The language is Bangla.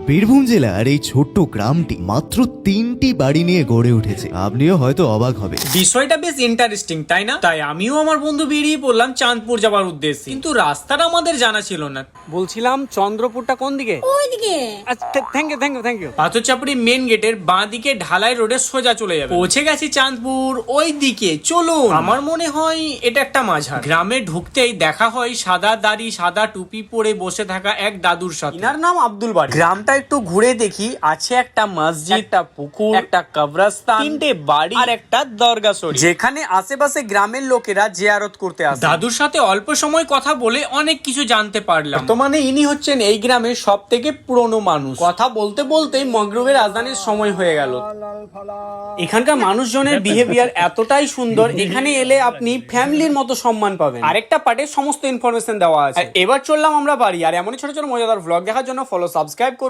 বীরভূম জেলার এই ছোট্ট গ্রামটি মাত্র 3টি বাড়ি নিয়ে গড়ে উঠেছে। আপনিও হয়তো অবাক হবে। বিষয়টা বেশ ইন্টারেস্টিং, তাই না? তাই আমিও আমার বন্ধু বেরিয়ে পড়লাম চাঁদপুর যাবার উদ্দেশ্যে, কিন্তু রাস্তাটা আমাদের জানা ছিল না। বলছিলাম চন্দ্রপুরটা কোন দিকে? ওইদিকে। আচ্ছা, থ্যাংক ইউ। পাথরচাপড়ি মেন গেটের বাঁ দিকে ঢালাই রোডে সোজা চলে যাবে। পৌঁছে গেছি চাঁদপুর, ওই দিকে চলুন। আমার মনে হয় এটা একটা মাঝার। গ্রামে ঢুকতেই দেখা হয় সাদা দাড়ি সাদা টুপি পরে বসে থাকা এক দাদুর সাথে। ইনার নাম আব্দুল বাড়ি। গ্রামটা একটু ঘুরে দেখি, আছে একটা মসজিদ, একটা পুকুর, একটা কবরস্থান, 3টে বাড়ি আর একটা দরগা শরীফ, যেখানে আশেপাশে গ্রামের লোকেরা জিয়ারত করতে আসে। দাদুর সাথে অল্প সময় কথা বলে অনেক কিছু জানতে পারলাম। বর্তমানে ইনি হচ্ছেন এই গ্রামের সব থেকে পুরনো মানুষ। কথা বলতে বলতেই মাগরিবের আজানের সময় হয়ে গেল। এখানকার মানুষজনের বিহেভিয়ার এতটাই সুন্দর, এখানে এলে আপনি ফ্যামিলির মতো সম্মান পাবেন। আরেকটা পার্টে সমস্ত ইনফরমেশন দেওয়া আছে। এবার চললাম আমরা বাড়ি। আর এমনই ছোট ছোট মজাদার ভ্লগ দেখার জন্য ফলো সাবস্ক্রাইব করুন।